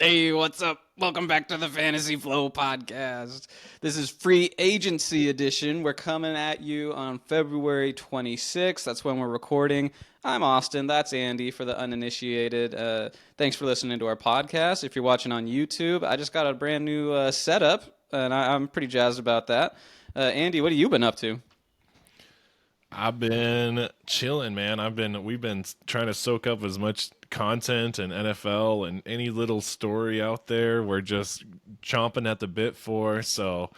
Hey, what's up? Welcome back to the Fantasy Flow podcast. This is free agency edition. We're coming at you on February 26th. That's when we're recording. I'm Austin. That's Andy for the uninitiated. Thanks for listening to our podcast. If you're watching on YouTube, I just got a brand new setup, and I'm pretty jazzed about that. Andy, what have you been up to? I've been chilling, man. We've been trying to soak up as much content and NFL and any little story out there. We're just chomping at the bit for. So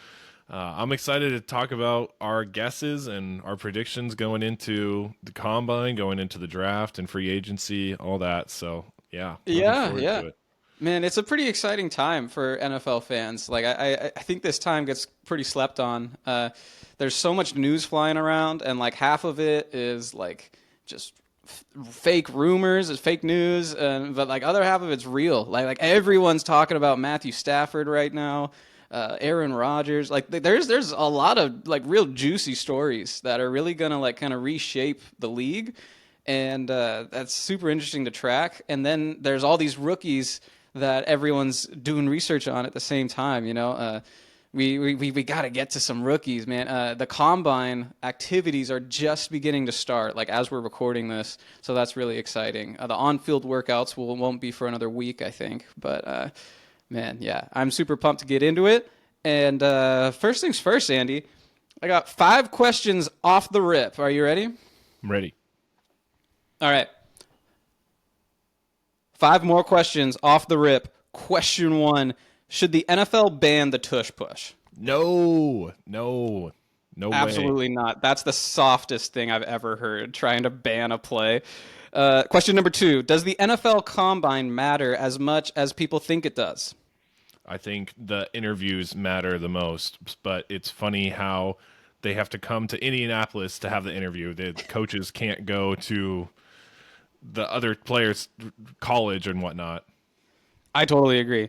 I'm excited to talk about our guesses and our predictions going into the combine, going into the draft and free agency, all that. So yeah, looking Yeah, forward yeah. to it. Man, it's a pretty exciting time for NFL fans. Like I think this time gets pretty slept on. There's so much news flying around, and like half of it is like just fake rumors, it's fake news, but like other half of it's real. Like everyone's talking about Matthew Stafford right now, Aaron Rodgers. Like there's a lot of like real juicy stories that are really gonna like kind of reshape the league, and that's super interesting to track. And then there's all these rookies that everyone's doing research on at the same time. We got to get to some rookies, man. The combine activities are just beginning to start, like as we're recording this, so that's really exciting. The on-field workouts won't be for another week, I think. But man, yeah, I'm super pumped to get into it. And first things first, Andy, I got 5 questions off the rip. Are you ready? I'm ready. All right. 5 more questions off the rip. Question 1. Should the NFL ban the tush push? No way. Absolutely not. That's the softest thing I've ever heard, trying to ban a play. Question number 2. Does the NFL Combine matter as much as people think it does? I think the interviews matter the most, but it's funny how they have to come to Indianapolis to have the interview. The coaches can't go to the other players' college and whatnot. I totally agree.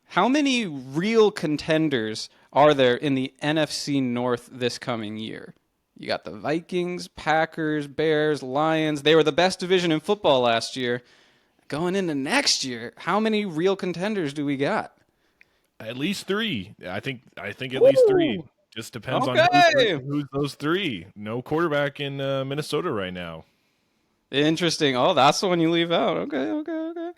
How many real contenders are there in the NFC North this coming year? You got the Vikings, Packers, Bears, Lions. They were the best division in football last year. Going into next year, how many real contenders do we got? At least 3. I think at least 3. Woo! Just depends on Okay. who's those 3. No quarterback in Minnesota right now. Interesting. Oh, that's the one you leave out. Okay.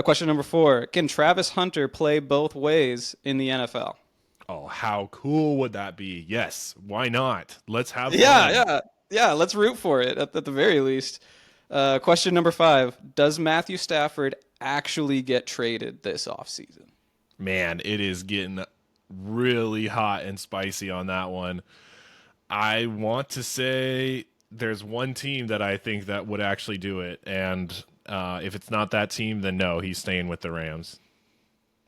Question number 4. Can Travis Hunter play both ways in the NFL? Oh, how cool would that be? Yes, why not? Let's have Yeah, fun. yeah. Yeah, let's root for it at the very least. Question number 5. Does Matthew Stafford actually get traded this offseason? Man, it is getting really hot and spicy on that one. I want to say there's one team that I think that would actually do it, and if it's not that team, then no, he's staying with the Rams.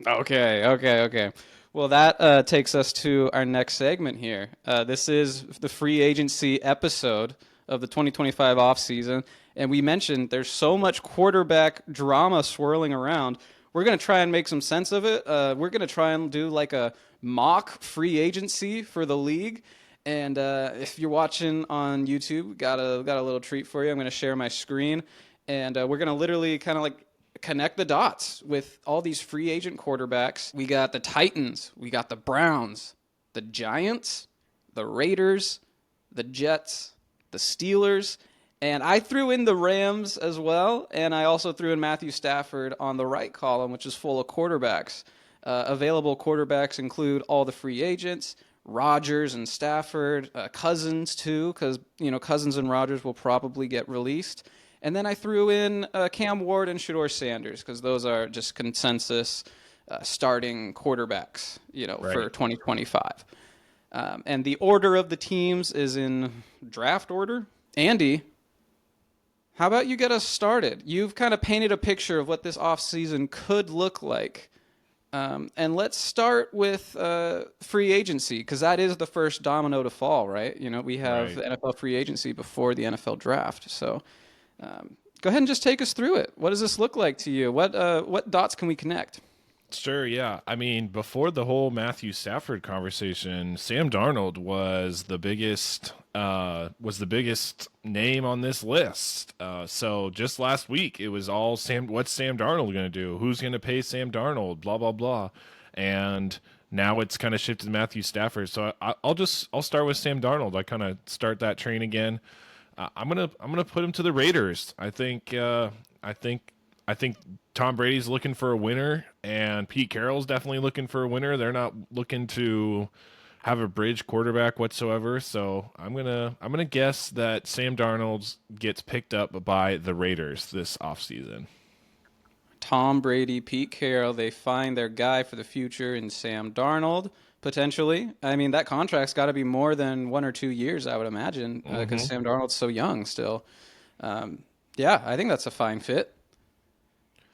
Okay. Well, that takes us to our next segment here. This is the free agency episode of the 2025 offseason. And we mentioned there's so much quarterback drama swirling around. We're going to try and make some sense of it. We're going to try and do like a mock free agency for the league. And if you're watching on YouTube, got a little treat for you. I'm going to share my screen. And we're going to literally kind of like connect the dots with all these free agent quarterbacks. We got the Titans, we got the Browns, the Giants, the Raiders, the Jets, the Steelers, and I threw in the Rams as well, and I also threw in Matthew Stafford on the right column, which is full of quarterbacks. Available quarterbacks include all the free agents, Rodgers and Stafford, Cousins too, because Cousins and Rodgers will probably get released. And then I threw in Cam Ward and Shedeur Sanders because those are just consensus starting quarterbacks, for Right. 2025. And the order of the teams is in draft order. Andy, how about you get us started? You've kind of painted a picture of what this offseason could look like. And let's start with free agency because that is the first domino to fall, right? We have Right. the NFL free agency before the NFL draft. So go ahead and just take us through it. What does this look like to you? What dots can we connect? Sure, yeah. I mean, before the whole Matthew Stafford conversation, Sam Darnold was the biggest name on this list. So just last week, it was all Sam. What's Sam Darnold going to do? Who's going to pay Sam Darnold? Blah blah blah. And now it's kind of shifted to Matthew Stafford. So I'll start with Sam Darnold. I kind of start that train again. I'm gonna put him to the Raiders. I think I think Tom Brady's looking for a winner, and Pete Carroll's definitely looking for a winner. They're not looking to have a bridge quarterback whatsoever. So I'm gonna guess that Sam Darnold gets picked up by the Raiders this offseason. Tom Brady, Pete Carroll, they find their guy for the future in Sam Darnold, potentially. I mean, that contract's got to be more than 1 or 2 years, I would imagine, because Hmm. Sam Darnold's so young still. Um, yeah, I think that's a fine fit.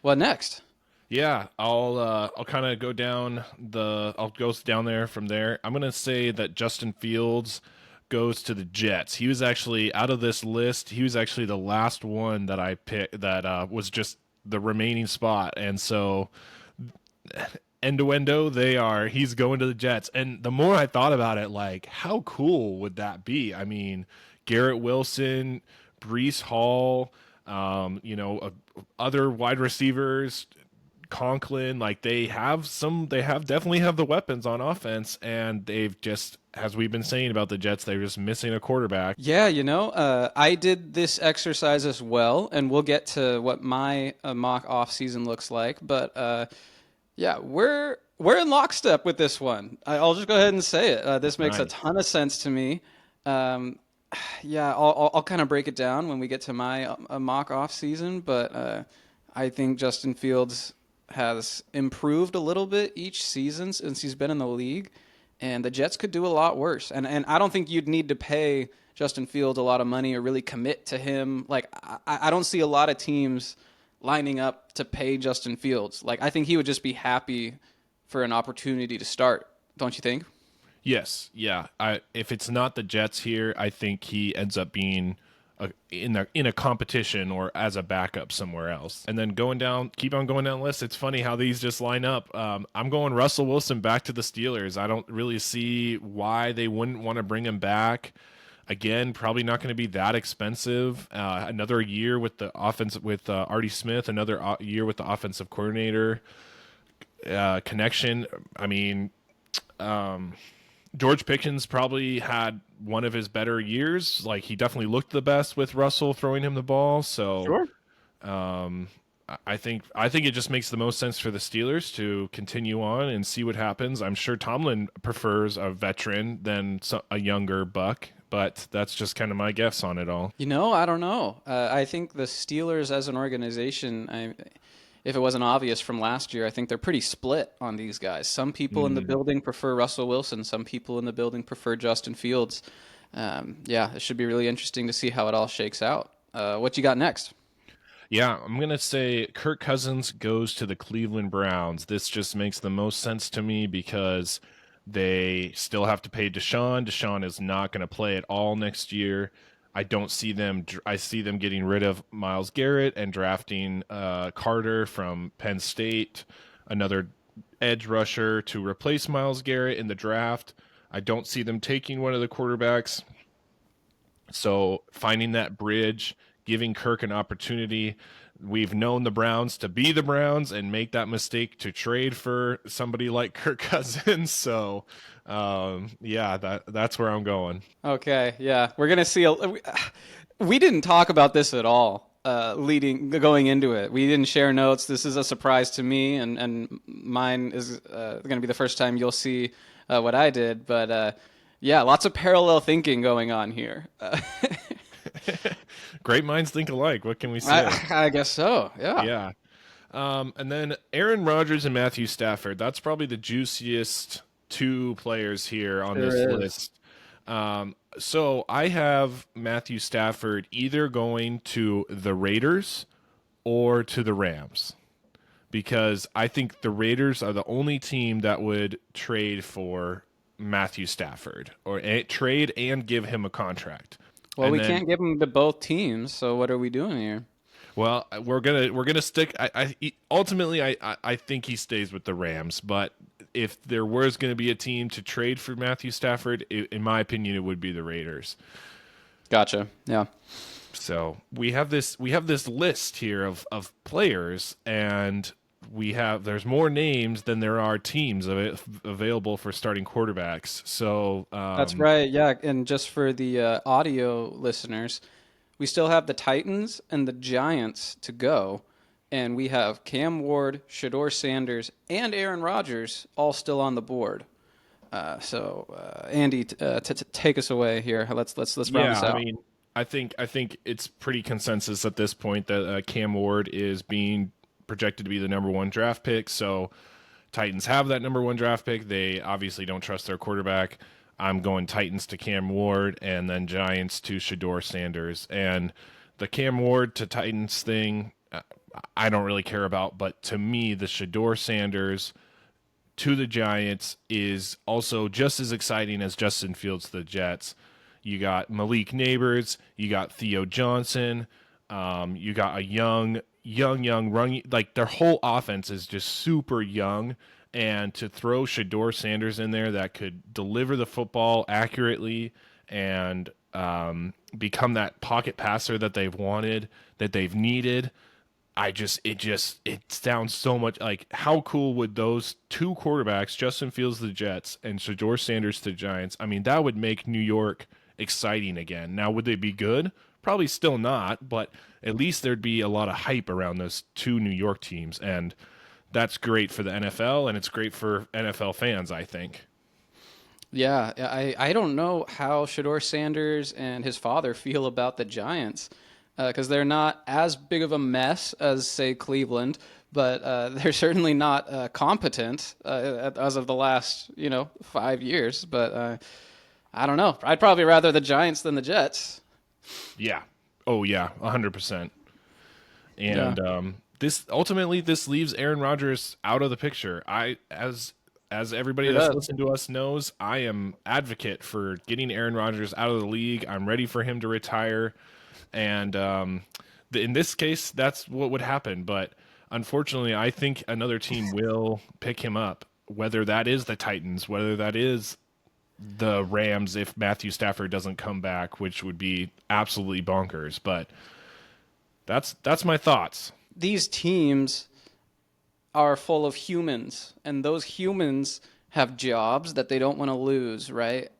What next? Yeah, I'll kind of go down I'll go down there from there. I'm gonna say that Justin Fields goes to the Jets. He was actually out of this list. He was actually the last one that I picked that was just the remaining spot, and so Endo he's going to the Jets. And the more I thought about it, like how cool would that be? I mean, Garrett Wilson, Brees Hall, other wide receivers, Conklin, like they have definitely have the weapons on offense, and they've just, as we've been saying about the Jets, they're just missing a quarterback. Yeah, I did this exercise as well, and we'll get to what my mock off season looks like. But yeah, we're in lockstep with this one. I'll just go ahead and say it. This makes a Nice. ton of sense to me. Um, yeah, I'll kind of break it down when we get to my mock off season, but I think Justin Fields has improved a little bit each season since he's been in the league, and the Jets could do a lot worse. And I don't think you'd need to pay Justin Fields a lot of money or really commit to him. Like I don't see a lot of teams lining up to pay Justin Fields. Like I think he would just be happy for an opportunity to start. Don't you think? Yes, yeah. If it's not the Jets here, I think he ends up being in a competition or as a backup somewhere else. And then keep on going down the list. It's funny how these just line up. I'm going Russell Wilson back to the Steelers. I don't really see why they wouldn't want to bring him back. Again, probably not going to be that expensive. Another year with the offense with Artie Smith. Another year with the offensive coordinator connection. I mean, George Pickens probably had one of his better years. Like he definitely looked the best with Russell throwing him the ball. So Sure. I think it just makes the most sense for the Steelers to continue on and see what happens. I'm sure Tomlin prefers a veteran than a younger buck, but that's just kind of my guess on it all. I don't know. I think the Steelers as an organization, if it wasn't obvious from last year, I think they're pretty split on these guys. Some people in the Mm. building prefer Russell Wilson. Some people in the building prefer Justin Fields. Yeah, it should be really interesting to see how it all shakes out. What you got next? Yeah, I'm going to say Kirk Cousins goes to the Cleveland Browns. This just makes the most sense to me because they still have to pay Deshaun. Deshaun is not going to play at all next year. I see them getting rid of Miles Garrett and drafting Carter from Penn State, another edge rusher to replace Miles Garrett in the draft. I don't see them taking one of the quarterbacks. So finding that bridge, giving Kirk an opportunity. We've known the Browns to be the Browns and make that mistake to trade for somebody like Kirk Cousins. So, yeah, that's where I'm going. Okay, yeah, we're gonna see. We didn't talk about this at all. Going into it, we didn't share notes. This is a surprise to me, and mine is going to be the first time you'll see what I did. But yeah, lots of parallel thinking going on here. Great minds think alike. What can we say? I guess so. Yeah, Yeah. And then Aaron Rodgers and Matthew Stafford. That's probably the juiciest two players here on this sure is. list. So I have Matthew Stafford either going to the Raiders or to the Rams because I think the Raiders are the only team that would trade for Matthew Stafford or trade and give him a contract. Well, And we then can't give them to both teams. So what are we doing here? Well, we're gonna stick. Ultimately I think he stays with the Rams, but if there was going to be a team to trade for Matthew Stafford, in my opinion, it would be the Raiders. Gotcha. Yeah. So we have this list here of players, and there's more names than there are teams available for starting quarterbacks. So That's right. Yeah. And just for the audio listeners, we still have the Titans and the Giants to go. And we have Cam Ward, Shador Sanders, and Aaron Rodgers all still on the board. Andy, take us away here. Let's round yeah, this I out. mean, I think it's pretty consensus at this point that Cam Ward is being projected to be the number one draft pick. So Titans have that number one draft pick. They obviously don't trust their quarterback. I'm going Titans to Cam Ward, and then Giants to Shador Sanders. And the Cam Ward to Titans thing, I don't really care about. But to me, the Shador Sanders to the Giants is also just as exciting as Justin Fields to the Jets. You got Malik Neighbors, you got Theo Johnson, you got a young run. Like their whole offense is just super young, and to throw Shador Sanders in there that could deliver the football accurately and become that pocket passer that they've wanted, that they've needed. It sounds so much like how cool would those two quarterbacks, Justin Fields to the Jets and Shador Sanders to the Giants? I mean, that would make New York exciting again. Now, would they be good? Probably still not, but at least there'd be a lot of hype around those two New York teams, and that's great for the NFL and it's great for NFL fans, I think. Yeah, I don't know how Shador Sanders and his father feel about the Giants because they're not as big of a mess as, say, Cleveland, but they're certainly not competent as of the last, 5 years. But I don't know. I'd probably rather the Giants than the Jets. Yeah. Oh yeah, 100%. Yeah, And this leaves Aaron Rodgers out of the picture. As everybody it that's does. listened to us knows, I am advocate for getting Aaron Rodgers out of the league. I'm ready for him to retire, and in this case, that's what would happen. But unfortunately, I think another team will pick him up, whether that is the Titans, whether that is the Rams if Matthew Stafford doesn't come back, which would be absolutely bonkers. But that's my thoughts. These teams are full of humans, and those humans have jobs that they don't want to lose, right?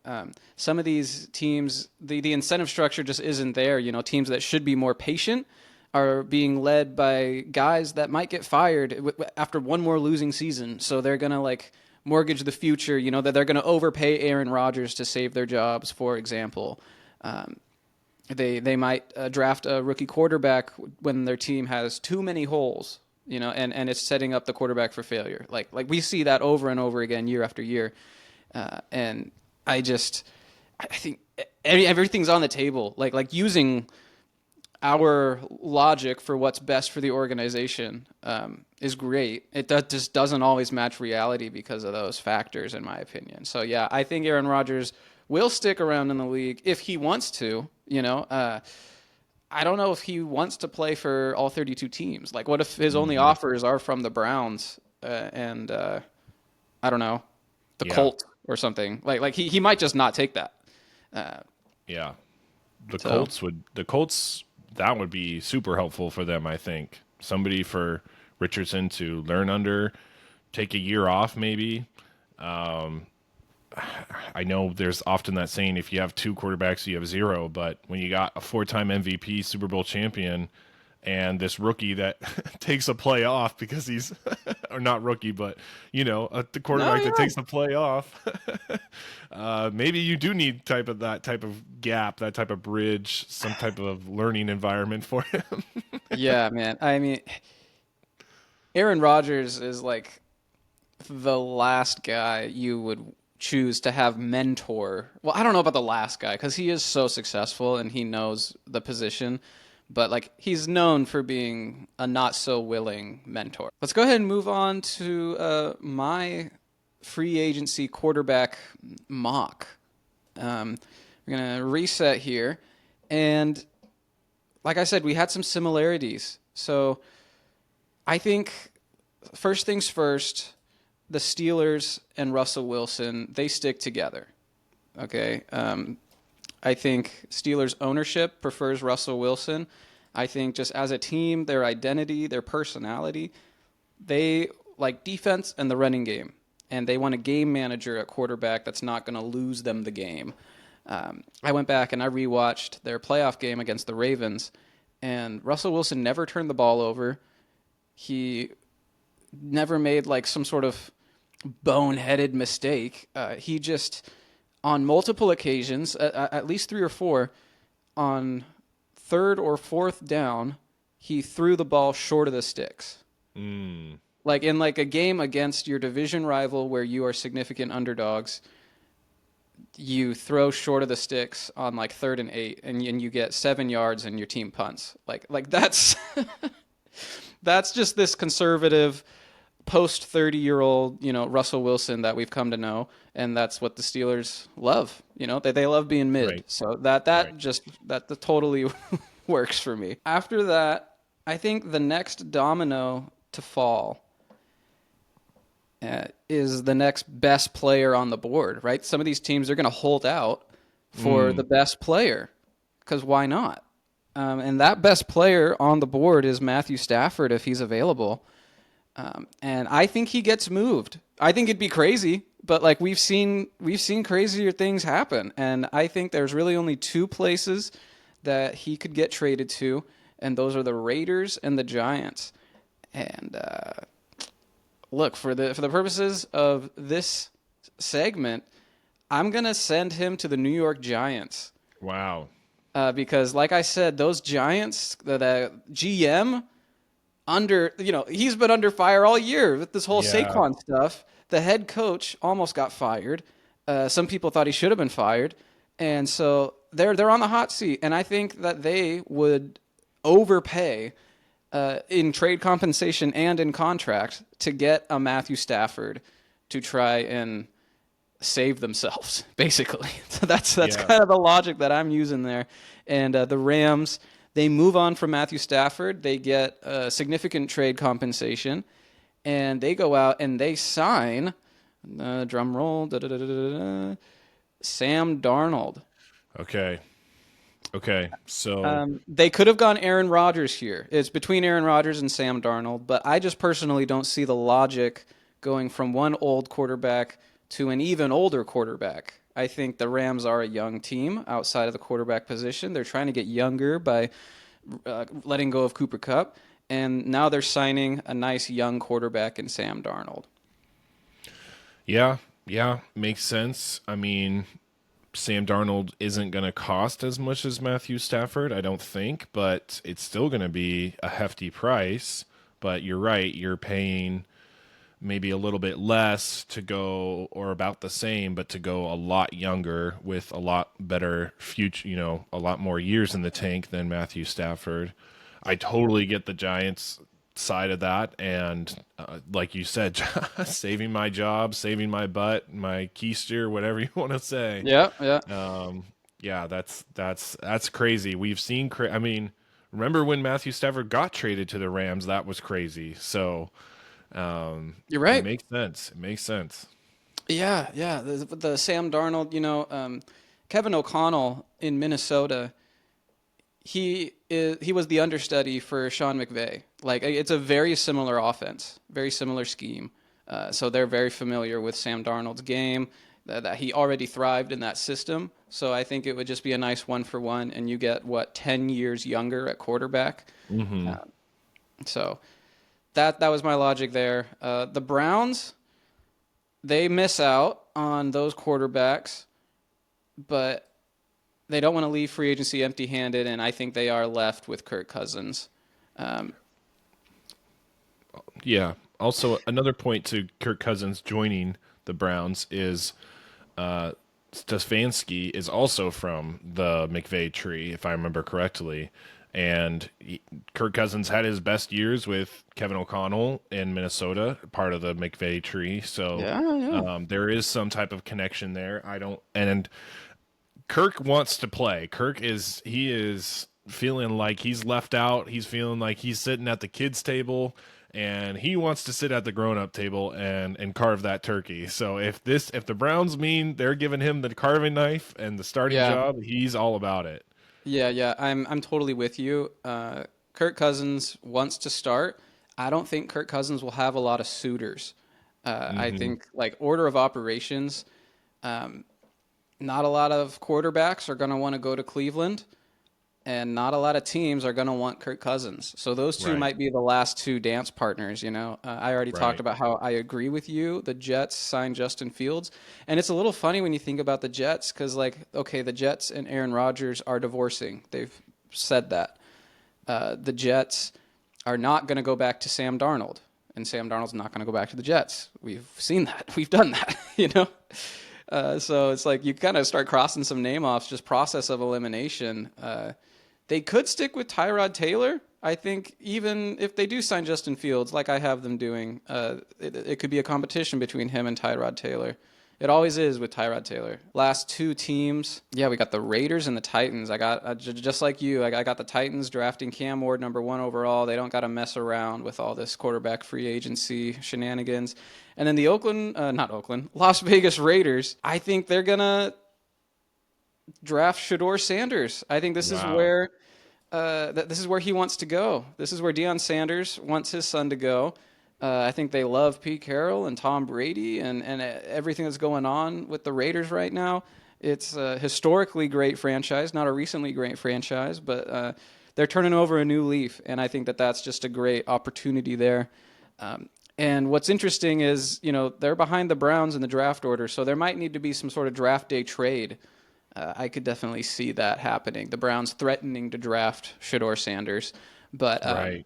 Some of these teams, the incentive structure just isn't there. Teams that should be more patient are being led by guys that might get fired after one more losing season. So they're going to like mortgage the future, that they're going to overpay Aaron Rodgers to save their jobs, for example. They might draft a rookie quarterback when their team has too many holes, and it's setting up the quarterback for failure. Like we see that over and over again, year after year. And I think everything's on the table. Like using our logic for what's best for the organization is great. Just doesn't always match reality because of those factors, in my opinion. So yeah, I think Aaron Rodgers will stick around in the league if he wants to. I don't know if he wants to play for all 32 teams. Like, what if his only Mhm. offers are from the Browns and I don't know, the Yeah, Colts or something? Like he might just not take that. Uh, yeah. so The Colts that would be super helpful for them. I think somebody for Richardson to learn under, take a year off maybe. Um, I know there's often that saying if you have two quarterbacks, you have zero. But when you got a four-time MVP, Super Bowl champion, and this rookie that takes a play off because he's, or not rookie, but the no, quarterback you're that right. takes the play off, maybe you do need that type of gap, that type of bridge, some type of learning environment for him. Yeah, man. I mean, Aaron Rodgers is like the last guy you would choose to have mentor. Well, I don't know about the last guy because he is so successful and he knows the position, but like he's known for being a not so willing mentor. Let's go ahead and move on to my free agency quarterback mock. Um, we're gonna reset here, and like I said, we had some similarities So I think first things first, the Steelers and Russell Wilson, they stick together. Okay. I think Steelers ownership prefers Russell Wilson. I think just as a team, their identity, their personality, they like defense and the running game. And they want a game manager at quarterback that's not going to lose them the game. I went back and I rewatched their playoff game against the Ravens, and Russell Wilson never turned the ball over. He never made like some sort of boneheaded mistake. He just, on multiple occasions, at least three or four, on third or fourth down, he threw the ball short of the sticks. Mm. Like in like a game against your division rival where you are significant underdogs, you throw short of the sticks on like 3rd and 8, and you get 7 yards and your team punts. Like that's that's just this conservative post 30-year-old, Russell Wilson that we've come to know, and that's what the Steelers love. They love being mid. Right. So that Right. that just that totally works for me. After that, I think the next domino to fall is the next best player on the board, right? Some of these teams are going to hold out for the Mm. best player because why not? And that best player on the board is Matthew Stafford if he's available. And I think he gets moved. I think it'd be crazy, but like we've seen crazier things happen, and I think there's really only two places that he could get traded to, and those are the Raiders and the Giants. And look, for the purposes of this segment, I'm gonna send him to the New York Giants Wow. because, like I said, those Giants, the GM he's been under fire all year with this whole Yeah. Saquon stuff. The head coach almost got fired. Some people thought he should have been fired, and so they're on the hot seat. And I think that they would overpay in trade compensation and in contract to get a Matthew Stafford to try and save themselves, basically. So that's Yeah. kind of the logic that I'm using there. And the Rams, they move on from Matthew Stafford. They get significant trade compensation, and they go out and they sign, drum roll, Sam Darnold. Okay. Okay. So, They could have gone Aaron Rodgers here. It's between Aaron Rodgers and Sam Darnold, but I just personally don't see the logic going from one old quarterback to an even older quarterback. I think the Rams are a young team outside of the quarterback position. They're trying to get younger by letting go of Cooper Kupp, and now they're signing a nice young quarterback in Sam Darnold. yeah. Yeah. Makes sense. I mean, Sam Darnold isn't going to cost as much as Matthew Stafford, I don't think, but it's still going to be a hefty price. But you're right. You're paying maybe a little bit less to go, or about the same, but to go a lot younger with a lot better future, a lot more years in the tank than Matthew Stafford. I totally get the Giants side of that. And like you said, saving my job, saving my butt, my keister, whatever you want to say. Yeah, yeah. Yeah, that's crazy. We've seen, I mean, remember when Matthew Stafford got traded to the Rams? That was crazy. So, You're it right. makes sense. It makes sense. Yeah, yeah. The Sam Darnold, Kevin O'Connell in Minnesota, he was the understudy for Sean McVay. Like it's a very similar offense, very similar scheme. So they're very familiar with Sam Darnold's game. That he already thrived in that system. So I think it would just be a nice 1-for-1, and you get 10 years younger at quarterback. Hmm. So that was my logic there. The Browns, they miss out on those quarterbacks, but they don't want to leave free agency empty-handed, and I think they are left with Kirk Cousins. Um, Yeah. Also, another point to Kirk Cousins joining the Browns is Stefanski is also from the McVay tree, if I remember correctly. And Kirk Cousins had his best years with Kevin O'Connell in Minnesota, part of the McVay tree. So yeah, yeah. there is some type of connection there. I don't, and Kirk wants to play. He is feeling like he's left out. He's feeling like he's sitting at the kids' table, and he wants to sit at the grown-up table and carve that turkey. So if the Browns mean they're giving him the carving knife and the starting Yeah. job, he's all about it. Yeah. I'm totally with you. Kirk Cousins wants to start. I don't think Kirk Cousins will have a lot of suitors. I Hmm. think like order of operations, um, not a lot of quarterbacks are going to want to go to Cleveland, and not a lot of teams are going to want Kirk Cousins. So those two Right, might be the last two dance partners. I already talked right. about how I agree with you. The Jets signed Justin Fields, and it's a little funny when you think about the Jets because, like, okay, the Jets and Aaron Rodgers are divorcing. They've said that. The Jets are not going to go back to Sam Darnold, and Sam Darnold's not going to go back to the Jets. We've seen that. We've done that. So it's like you kind of start crossing some name offs, just process of elimination. They could stick with Tyrod Taylor. I think even if they do sign Justin Fields, like I have them doing, it could be a competition between him and Tyrod Taylor. It always is with Tyrod Taylor. Last two teams, yeah, we got the Raiders and the Titans. I got just like you. I got the Titans drafting Cam Ward #1 overall. They don't got to mess around with all this quarterback free agency shenanigans. And then the not Oakland, Las Vegas Raiders. I think they're gonna draft Shador Sanders. I think this is Wow. where this is where he wants to go. This is where Deion Sanders wants his son to go. I think they love Pete Carroll and Tom Brady and everything that's going on with the Raiders right now. It's a historically great franchise, not a recently great franchise, but they're turning over a new leaf, and I think that that's just a great opportunity there. And what's interesting is, they're behind the Browns in the draft order, so there might need to be some sort of draft day trade. I could definitely see that happening. The Browns threatening to draft Shador Sanders, but Right.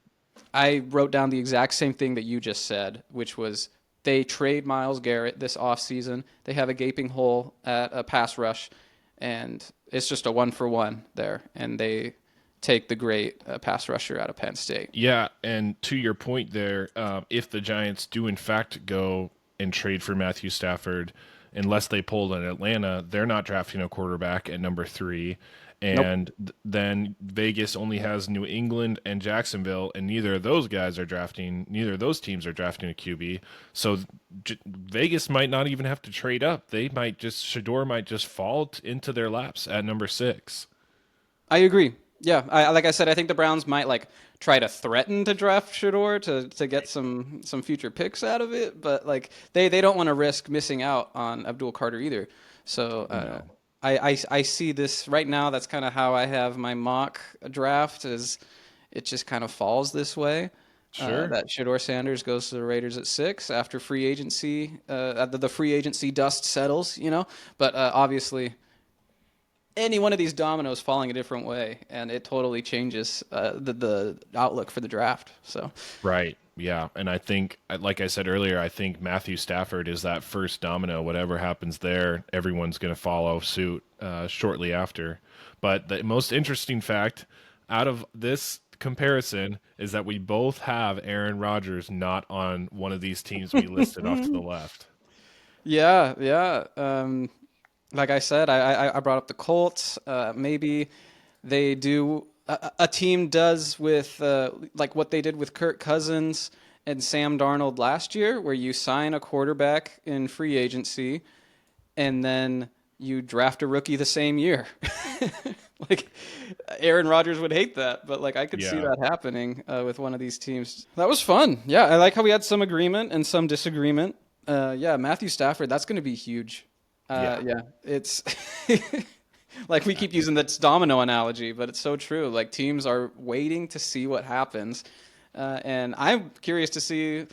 I wrote down the exact same thing that you just said, which was they trade Myles Garrett this offseason. They have a gaping hole at a pass rush, and it's just a 1-for-1 there. And they take the great pass rusher out of Penn State. Yeah, and to your point there, if the Giants do in fact go and trade for Matthew Stafford, unless they pulled in Atlanta, they're not drafting a quarterback at number 3. Nope. And then Vegas only has New England and Jacksonville, and neither of those guys are drafting. Neither of those teams are drafting a QB. So Vegas might not even have to trade up. They might just Shador might just fall into their laps at number 6. I agree. Yeah, like I said, I think the Browns might like try to threaten to draft Shador to get some future picks out of it, but like they don't want to risk missing out on Abdul Carter either. So No. I see this right now. That's kind of how I have my mock draft. Is it just kind of falls this way? Sure. That Shador Sanders goes to the Raiders at 6 after free agency. The free agency dust settles. But obviously any one of these dominoes falling a different way, and it totally changes the outlook for the draft. So, Right. Yeah. And I think, like I said earlier, I think Matthew Stafford is that first domino. Whatever happens there, everyone's going to follow suit shortly after. But the most interesting fact out of this comparison is that we both have Aaron Rodgers not on one of these teams we listed off to the left. yeah. Like I said, I brought up the Colts. Maybe they do a team does with like what they did with Kirk Cousins and Sam Darnold last year, where you sign a quarterback in free agency and then you draft a rookie the same year. Like Aaron Rodgers would hate that, but like I could see Yeah. that happening with one of these teams. That was fun. Yeah, I like how we had some agreement and some disagreement. Yeah, Matthew Stafford, that's going to be huge. Yeah. Yeah, it's like we keep using this domino analogy, but it's so true. Like teams are waiting to see what happens, and I'm curious to see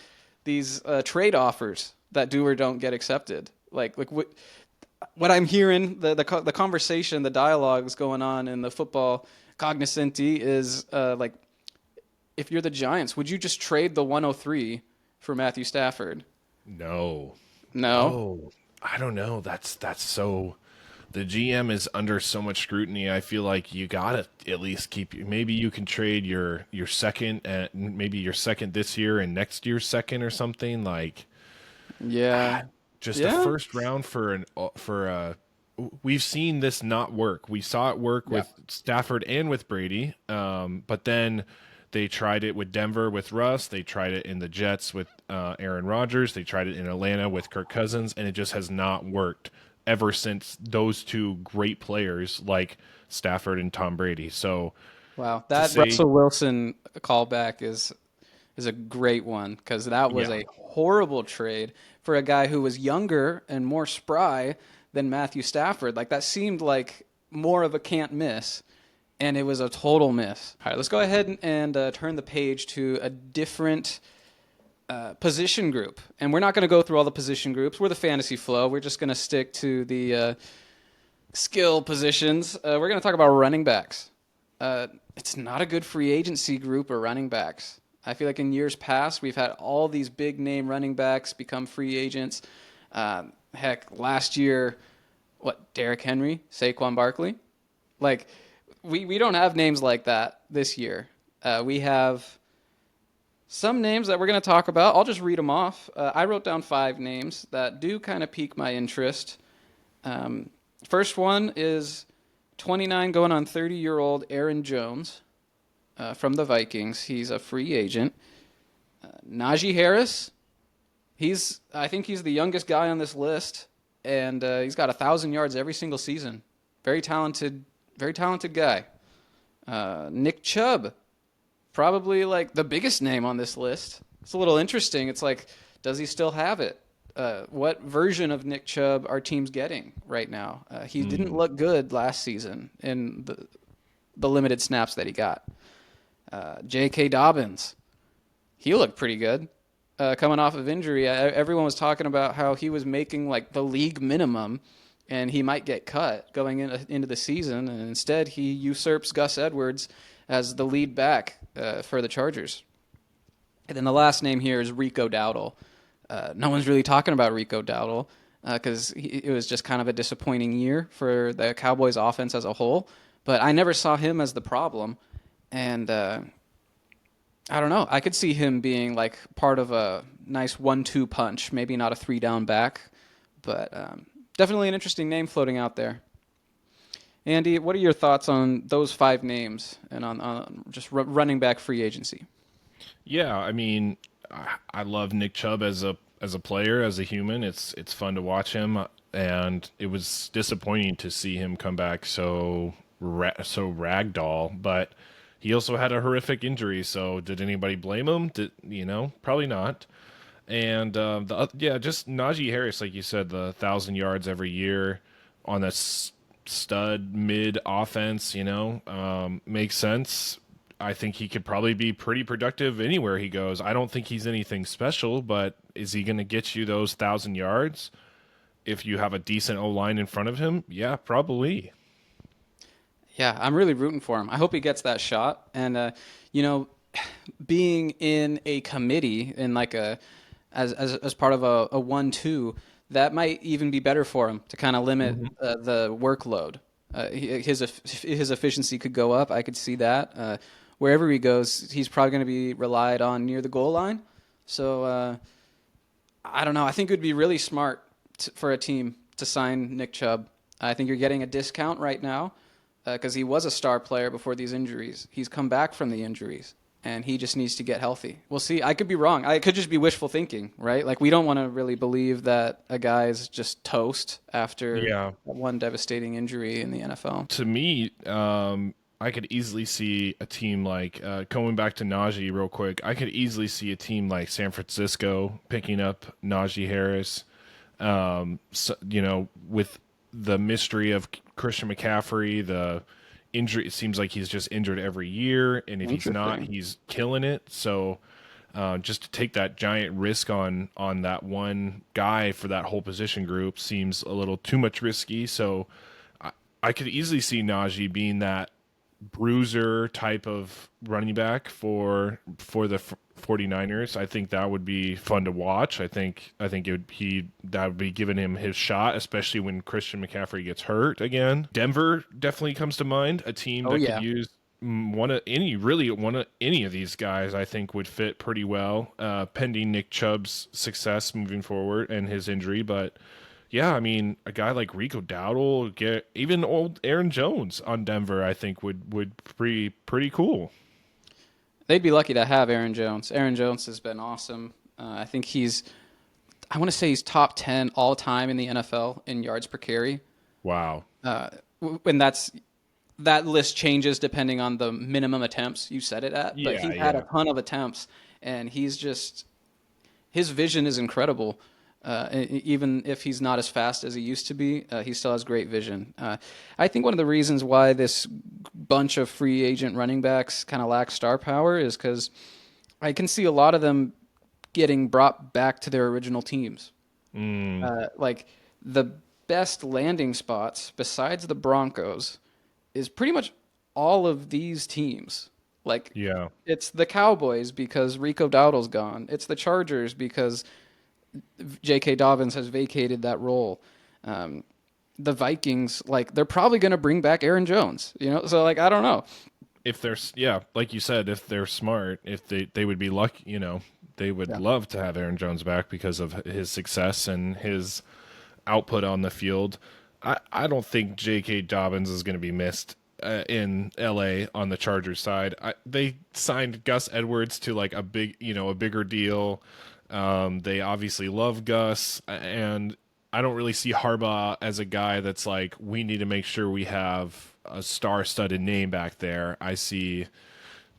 these trade offers that do or don't get accepted. Like what I'm hearing, the conversation, the dialogues going on in the football cognoscenti is like, if you're the Giants, would you just trade the 103 for Matthew Stafford? No. No. Oh, I don't know. That's so. The GM is under so much scrutiny. I feel like you gotta at least keep. Maybe you can trade your second, and maybe your second this year and next year's second or something like. Yeah. Just a Yeah. first round for we've seen this not work. We saw it work Yeah. with Stafford and with Brady, but then they tried it with Denver with Russ. They tried it in the Jets with Aaron Rodgers. They tried it in Atlanta with Kirk Cousins, and it just has not worked ever since those two great players like Stafford and Tom Brady. So Wow, to that say, Russell Wilson callback is a great one because that was yeah, a horrible trade for a guy who was younger and more spry than Matthew Stafford. Like that seemed like more of a can't miss, and it was a total miss. All right, let's go ahead and turn the page to a different position group, and we're not going to go through all the position groups. We're the fantasy flow. We're just going to stick to the skill positions. We're going to talk about running backs. It's not a good free agency group of running backs. I feel like in years past, we've had all these big name running backs become free agents. Heck, last year, Derrick Henry, Saquon Barkley? Like, we don't have names like that this year. We have some names that we're going to talk about. I'll just read them off. I wrote down 5 names that do kind of pique my interest. First one is 29 going on 30-year-old Aaron Jones from the Vikings. He's a free agent. Najee Harris, I think he's the youngest guy on this list, and he's got 1,000 yards every single season. Very talented guy. Nick Chubb, probably like the biggest name on this list. It's a little interesting. It's like, does he still have it? What version of Nick Chubb are teams getting right now? He didn't look good last season in the limited snaps that he got. J.K. Dobbins, he looked pretty good coming off of injury. Everyone was talking about how he was making like the league minimum, and he might get cut going into the season. And instead, he usurps Gus Edwards as the lead back for the Chargers. And then the last name here is Rico Dowdle. No one's really talking about Rico Dowdle because it was just kind of a disappointing year for the Cowboys offense as a whole. But I never saw him as the problem. And I don't know. I could see him being like part of a nice 1-2 punch, maybe not a 3-down back, but definitely an interesting name floating out there. Andy, what are your thoughts on those 5 names and on just running back free agency? yeah. I mean, I love Nick Chubb as a player, as a human. It's fun to watch him, and it was disappointing to see him come back so ragdoll. But he also had a horrific injury. So did anybody blame him? Probably not. And just Najee Harris, like you said, the 1,000 yards every year on a stud mid offense. Makes sense. I think he could probably be pretty productive anywhere he goes. I don't think he's anything special, but is he going to get you those 1,000 yards if you have a decent O line in front of him? Yeah, probably. Yeah, I'm really rooting for him. I hope he gets that shot. And you know, being in a committee in like as part of a 1-2, that might even be better for him to kind of limit the workload. His efficiency could go up. I could see that. Wherever he goes, he's probably going to be relied on near the goal line. So I don't know. I think it would be really smart for a team to sign Nick Chubb. I think you're getting a discount right now because he was a star player before these injuries. He's come back from the injuries, and he just needs to get healthy. We'll see. I could be wrong. I could just be wishful thinking, right? Like, we don't want to really believe that a guy's just toast after Yeah. one devastating injury in the NFL. To me, I could easily see a team like going back to Najee real quick. I could easily see a team like San Francisco picking up Najee Harris. With the mystery of Christian McCaffrey, the injury, it seems like he's just injured every year, and if he's not, he's killing it. So just to take that giant risk on that one guy for that whole position group seems a little too much risky. So I could easily see Najee being that bruiser type of running back for the 49ers. I think that would be fun to watch. I think that would be giving him his shot, especially when Christian McCaffrey gets hurt again. Denver definitely comes to mind, a team that could use one of any of these guys. I think would fit pretty well, pending Nick Chubb's success moving forward and his injury. But yeah, I mean, a guy like Rico Dowdle, get even old Aaron Jones on Denver, I think would be pretty cool. They'd be lucky to have Aaron Jones. Aaron Jones has been awesome. I think I want to say he's top 10 all time in the NFL in yards per carry. Wow. When that list changes depending on the minimum attempts you set it at, but Yeah, he's had a yeah. ton of attempts, and his vision is incredible. Even if he's not as fast as he used to be, he still has great vision. I think one of the reasons why this bunch of free agent running backs kind of lack star power is because I can see a lot of them getting brought back to their original teams. Mm, Like the best landing spots besides the Broncos is pretty much all of these teams. Like yeah. it's the Cowboys because Rico Dowdle's gone. It's the Chargers because J.K. Dobbins has vacated that role. Um, the Vikings, like they're probably going to bring back Aaron Jones. So like I don't know. If they're yeah, like you said, if they're smart, if they would be lucky, they would Yeah. love to have Aaron Jones back because of his success and his output on the field. I don't think J.K. Dobbins is going to be missed in L.A. on the Chargers side. They signed Gus Edwards to like a bigger deal. They obviously love Gus, and I don't really see Harbaugh as a guy that's like, we need to make sure we have a star-studded name back there. I see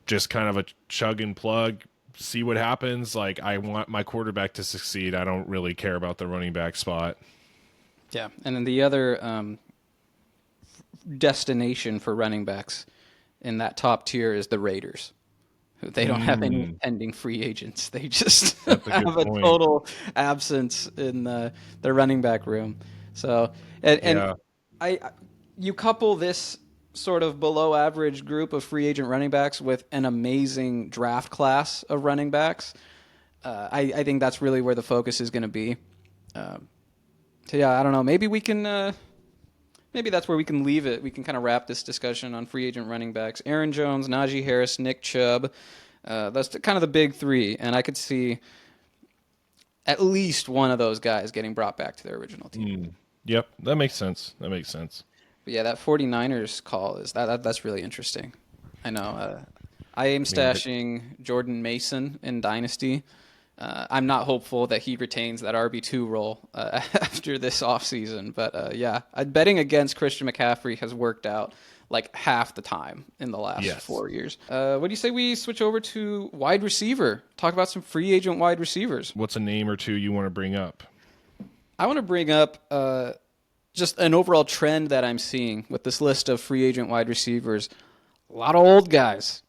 just kind of a chug and plug, see what happens. Like, I want my quarterback to succeed. I don't really care about the running back spot. Yeah, and then the other destination for running backs in that top tier is the Raiders. They don't have any Mm, pending free agents. They just that's a good have a point. total absence in their running back room. So, and Yeah. I, you couple this sort of below average group of free agent running backs with an amazing draft class of running backs. I think that's really where the focus is going to be. So yeah, I don't know. Maybe we can. Maybe that's where we can leave it. We can kind of wrap this discussion on free agent running backs: Aaron Jones, Najee Harris, Nick Chubb. That's kind of the big three, and I could see at least one of those guys getting brought back to their original team. Mm, yep. That makes sense. That makes sense. But yeah, that 49ers call that's really interesting. I know. I am I mean, stashing Jordan Mason in Dynasty. I'm not hopeful that he retains that RB2 role after this offseason. But yeah, betting against Christian McCaffrey has worked out like half the time in the last yes. 4 years. What do you say we switch over to wide receiver? Talk about some free agent wide receivers. What's a name or two you want to bring up? I want to bring up just an overall trend that I'm seeing with this list of free agent wide receivers. A lot of old guys.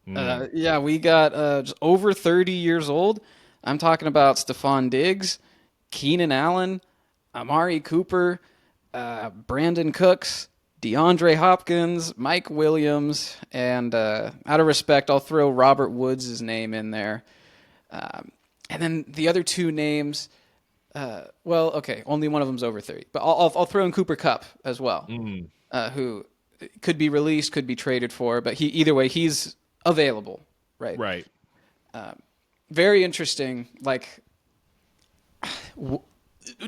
Mm, Yeah, we got just over 30 years old. I'm talking about Stephon Diggs, Keenan Allen, Amari Cooper, Brandon Cooks, DeAndre Hopkins, Mike Williams, and out of respect, I'll throw Robert Woods' name in there. And then the other two names, well, okay, only one of them's over 30, but I'll throw in Cooper Kupp as well, mm, who could be released, could be traded for, but either way, he's available, right? right. Very interesting. Like,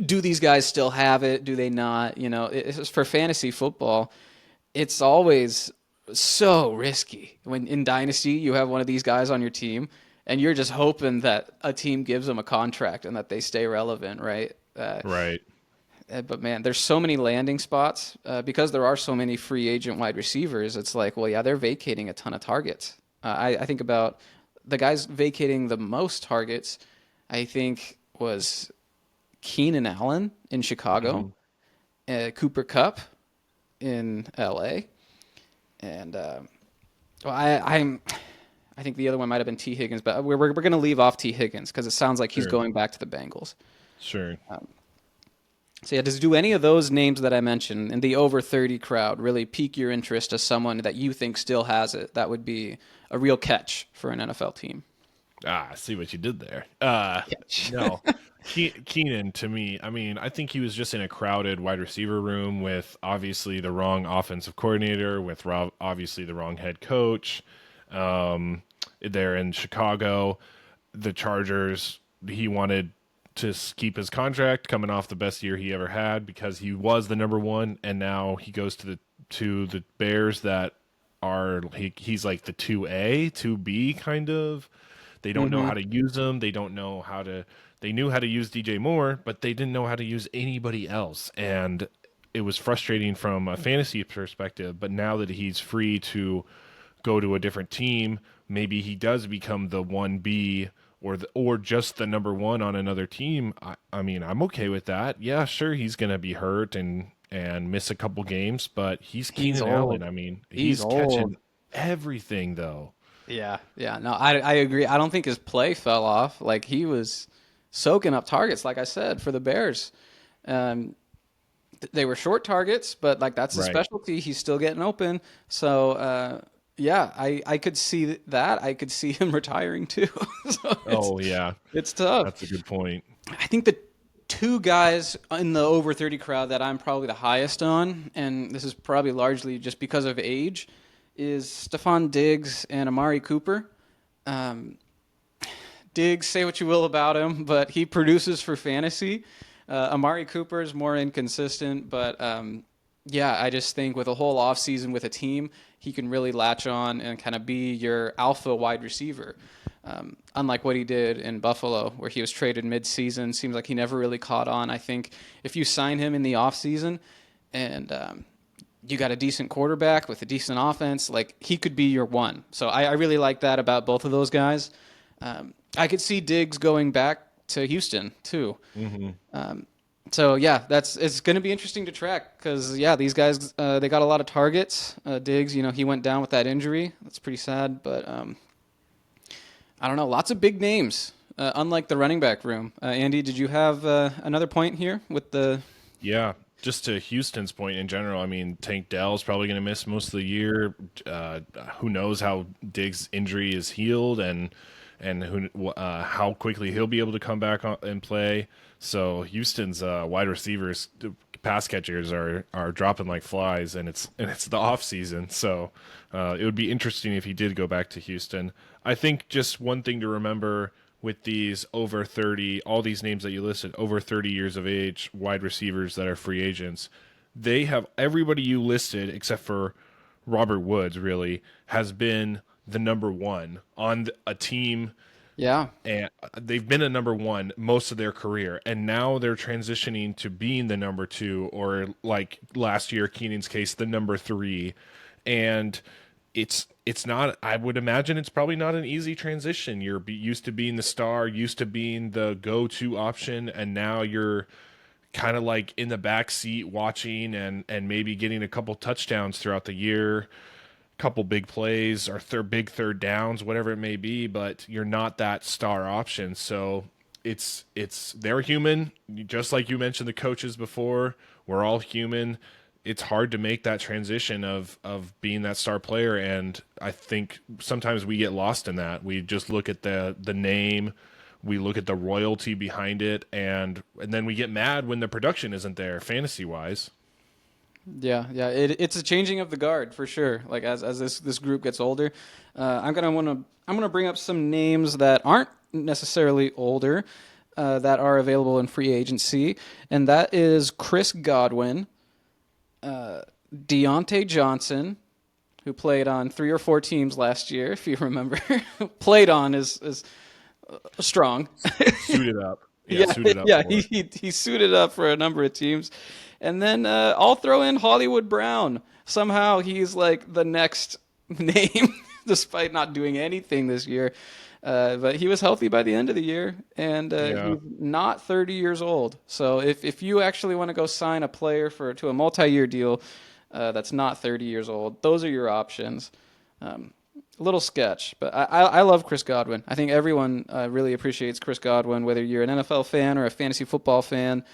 do these guys still have it? Do they not? For fantasy football, it's always so risky. When in Dynasty, you have one of these guys on your team, and you're just hoping that a team gives them a contract and that they stay relevant, right? Right. But man, there's so many landing spots because there are so many free agent wide receivers. It's like, well, yeah, they're vacating a ton of targets. I think about the guys vacating the most targets. I think was Keenan Allen in Chicago, Mhm. Cooper Kupp in L.A., and well, I think the other one might have been T. Higgins, but we're going to leave off T. Higgins because it sounds like he's Sure. going back to the Bengals. Sure. So yeah, do any of those names that I mentioned in the over 30 crowd really pique your interest as someone that you think still has it? That would be a real catch for an NFL team. I see what you did there. Catch. No. Keenan, to me, I mean, I think he was just in a crowded wide receiver room with obviously the wrong offensive coordinator, with obviously the wrong head coach. There in Chicago, the Chargers, he wanted keep his contract coming off the best year he ever had because he was the number one, and now he goes to the Bears that are he's like the 2A, 2B kind of. They don't know Hmm. how to use him. They knew how to use DJ Moore, but they didn't know how to use anybody else. And it was frustrating from a fantasy perspective, but now that he's free to go to a different team, maybe he does become the 1B or just the number one on another team. I mean, I'm okay with that. Yeah, sure, he's going to be hurt and miss a couple games, but he's He's Keenan Allen. old. I mean, He's he's old. catching everything though. Yeah, yeah. No, I agree. I don't think his play fell off. Like he was soaking up targets, like I said, for the Bears. Um, they were short targets, but like that's his Right. specialty. He's still getting open. So yeah, I could see that. I could see him retiring too. So Oh yeah, it's tough. that's a good point. I think the two guys in the over 30 crowd that I'm probably the highest on, and this is probably largely just because of age, is Stephon Diggs and Amari Cooper. Um, Diggs, say what you will about him, but he produces for fantasy. Amari Cooper is more inconsistent, but yeah, I just think with a whole offseason with a team, he can really latch on and kind of be your alpha wide receiver. Unlike what he did in Buffalo, where he was traded mid-season, seems like he never really caught on. I think if you sign him in the offseason and you got a decent quarterback with a decent offense, like he could be your one. So I really like that about both of those guys. I could see Diggs going back to Houston too. Hmm. So yeah, it's going to be interesting to track because yeah, these guys they got a lot of targets. Diggs, he went down with that injury. That's pretty sad, but I don't know. Lots of big names. Unlike the running back room. Andy, did you have another point here with the? Yeah, just to Houston's point in general, I mean, Tank Dell's probably going to miss most of the year. Who knows how Diggs' injury is healed and how quickly he'll be able to come back and play. So Houston's wide receivers, pass catchers are dropping like flies, and it's the off season. So it would be interesting if he did go back to Houston. I think just one thing to remember with these over 30, all these names that you listed, over 30 years of age wide receivers that are free agents, they have everybody you listed except for Robert Woods really has been the number one on a team, Yeah, and they've been a number one most of their career, and now they're transitioning to being the number two, or like last year Keenan's case, the number three. And it's not, I would imagine it's probably not an easy transition. You're used to being the star, used to being the go-to option, and now you're kind of like in the back seat watching and maybe getting a couple touchdowns throughout the year, couple big plays or big third downs, whatever it may be, but you're not that star option. So they're human, just like you mentioned the coaches before. We're all human. It's hard to make that transition of being that star player, and I think sometimes we get lost in that. We just look at the name, we look at the royalty behind it, and then we get mad when the production isn't there fantasy wise. yeah, yeah. It's a changing of the guard for sure. Like as this group gets older, I'm gonna bring up some names that aren't necessarily older, that are available in free agency, and that is Chris Godwin, Deontay Johnson, who played on 3 or 4 teams last year, if you remember. Played on is strong. Suited up. Yeah, Yeah, suited up yeah, for it. he suited up for a number of teams, and then I'll throw in Hollywood Brown. Somehow he's like the next name, despite not doing anything this year. But he was healthy by the end of the year, and Yeah. he's not 30 years old. So if you actually want to go sign a player to a multi-year deal that's not 30 years old, those are your options. A little sketch, but I love Chris Godwin. I think everyone really appreciates Chris Godwin, whether you're an NFL fan or a fantasy football fan.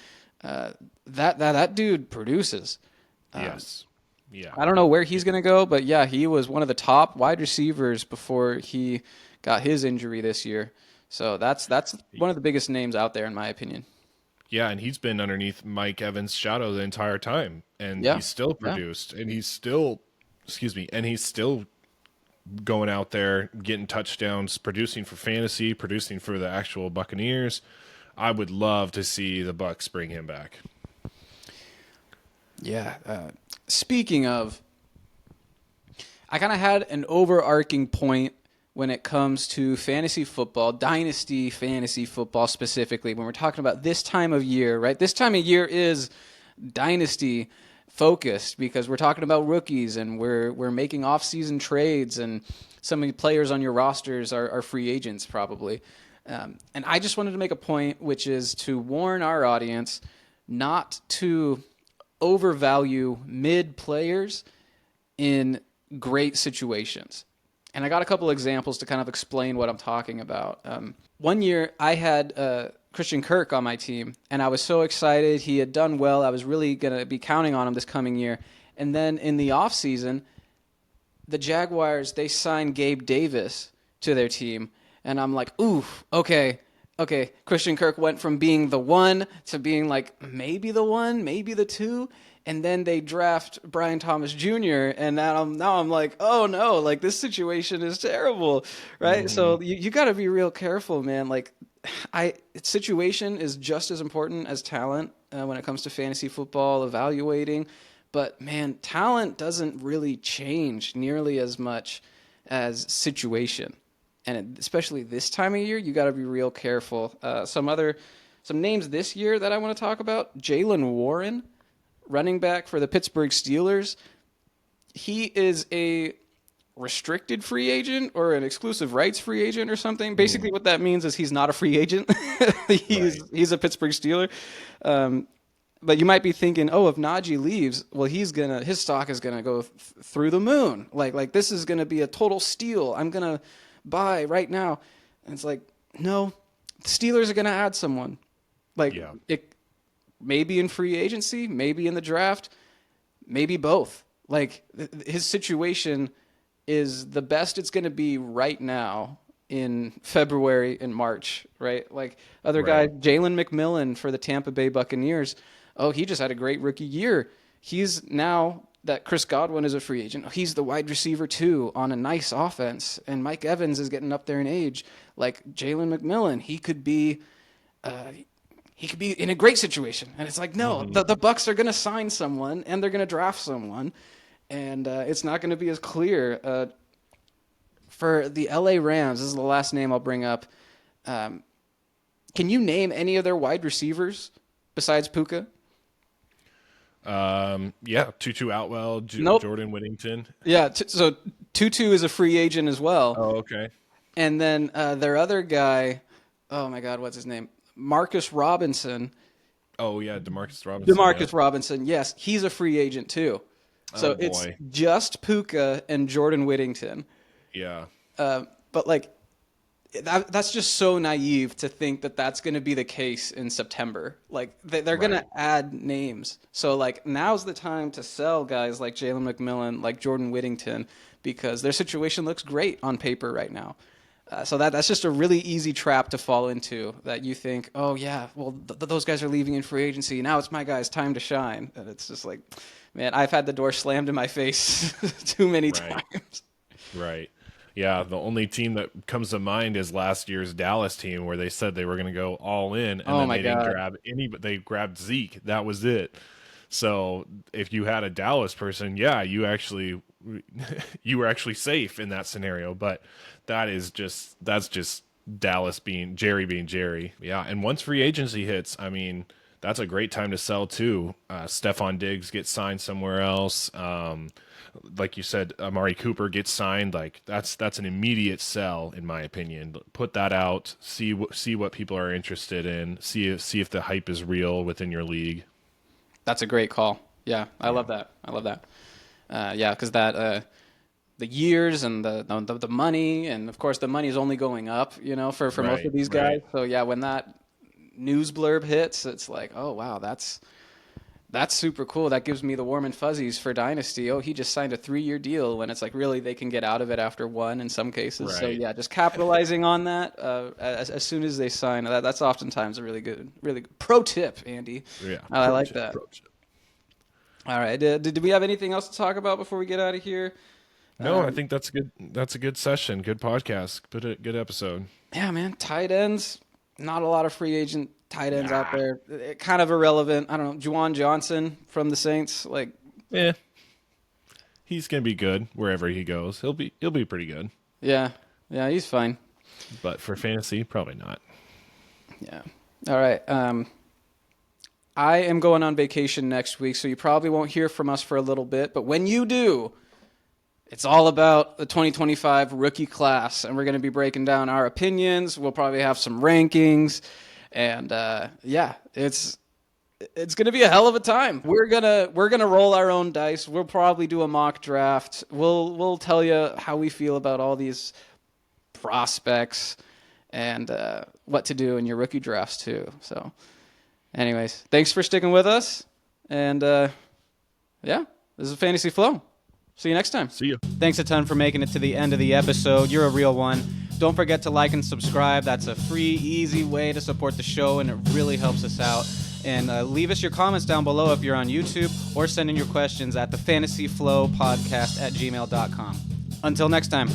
That dude produces. Yes. Yeah. I don't know where he's going to go, but yeah, he was one of the top wide receivers before he got his injury this year. So that's one of the biggest names out there, in my opinion. Yeah, and he's been underneath Mike Evans' shadow the entire time, and Yeah, he's still yeah, produced, and he's still, excuse me, and he's still going out there getting touchdowns, producing for fantasy, producing for the actual Buccaneers. I would love to see the Bucks bring him back. Yeah. Speaking of, I kind of had an overarching point when it comes to fantasy football, dynasty fantasy football specifically, when we're talking about this time of year, right? This time of year is dynasty focused because we're talking about rookies and we're making off-season trades, and some of the players on your rosters are free agents probably. And I just wanted to make a point, which is to warn our audience not to overvalue mid players in great situations. And I got a couple examples to kind of explain what I'm talking about. One year, I had Christian Kirk on my team, and I was so excited. He had done well. I was really going to be counting on him this coming year. And then in the offseason, the Jaguars, they signed Gabe Davis to their team. And I'm like, ooh, okay. Christian Kirk went from being the one to being like maybe the one, maybe the two. And then they draft Brian Thomas Jr. And now I'm like, oh no, like this situation is terrible, right? So you got to be real careful, man. Like, situation is just as important as talent when it comes to fantasy football evaluating. But man, talent doesn't really change nearly as much as situation, and especially this time of year, you got to be real careful. Some names this year that I want to talk about: Jaylen Warren, running back for the Pittsburgh Steelers. He is a restricted free agent or an exclusive rights free agent or something. Basically, what that means is he's not a free agent. He's a Pittsburgh Steeler. But you might be thinking, oh, if Najee leaves, well, his stock is gonna go through the moon. Like this is gonna be a total steal. I'm gonna buy right now. And it's like, no, the Steelers are gonna add someone. It maybe in free agency, maybe in the draft, maybe both. Like his situation is the best it's gonna be right now in February and March, right? Like other guy, Jalen McMillan for the Tampa Bay Buccaneers. Oh, he just had a great rookie year. He's now that Chris Godwin is a free agent. He's the wide receiver too on a nice offense. And Mike Evans is getting up there in age. Like Jalen McMillan, he could be in a great situation. And it's like, no, the Bucs are going to sign someone and they're going to draft someone. And it's not going to be as clear. For the LA Rams, this is the last name I'll bring up. Can you name any of their wide receivers besides Puka? Tutu Atwell, Nope. Jordan Whittington. Yeah, so Tutu is a free agent as well. Oh, okay. And then their other guy, oh my God, what's his name? Marcus Robinson. Oh yeah, Demarcus Robinson, yes, he's a free agent too. So it's just Puka and Jordan Whittington. Yeah. But like, that's just so naive to think that that's going to be the case in September. Like they're going to add names. So like now's the time to sell guys like Jalen McMillan, like Jordan Whittington, because their situation looks great on paper right now. So that's just a really easy trap to fall into, that you think, oh yeah, well those guys are leaving in free agency. Now it's my guys' time to shine. And it's just like, man, I've had the door slammed in my face too many times. Right. Yeah, the only team that comes to mind is last year's Dallas team, where they said they were going to go all in, and then they didn't grab any, but they grabbed Zeke. That was it. So if you had a Dallas person, yeah, you were actually safe in that scenario. But that's just Dallas being Jerry. Yeah, and once free agency hits, I mean, that's a great time to sell too. Stephon Diggs gets signed somewhere else. Like you said, Amari Cooper gets signed. Like that's an immediate sell, in my opinion. Put that out, see what people are interested in, see if the hype is real within your league. That's a great call. Yeah, I love that. Yeah, because the years and the money, and of course the money is only going up, for most of these guys. So yeah, when that news blurb hits, it's like, oh wow, that's super cool. That gives me the warm and fuzzies for Dynasty. Oh, he just signed a 3-year deal, when it's like really they can get out of it after one in some cases. So yeah, just capitalizing on that as soon as they sign. That's oftentimes a really good pro tip, Andy. Yeah, I like that. All right, did we have anything else to talk about before we get out of here? No, I think that's good. That's a good session. Good podcast. Good episode. Yeah, man. Tight ends. not a lot of free agent tight ends out there. Kind of irrelevant. I don't know. Juwan Johnson from the Saints, like, Yeah, he's gonna be good wherever he goes. He'll be pretty good. yeah, he's fine. But for fantasy, probably not. Yeah. All right. I am going on vacation next week, so you probably won't hear from us for a little bit. But when you do, it's all about the 2025 rookie class, and we're going to be breaking down our opinions. We'll probably have some rankings, and it's going to be a hell of a time. We're gonna roll our own dice. We'll probably do a mock draft. We'll tell you how we feel about all these prospects and what to do in your rookie drafts too. So, anyways, thanks for sticking with us, and this is a Fantasy Flow. See you next time. See you. Thanks a ton for making it to the end of the episode. You're a real one. Don't forget to like and subscribe. That's a free, easy way to support the show, and it really helps us out. And leave us your comments down below if you're on YouTube, or send in your questions at thefantasyflowpodcast@gmail.com. Until next time.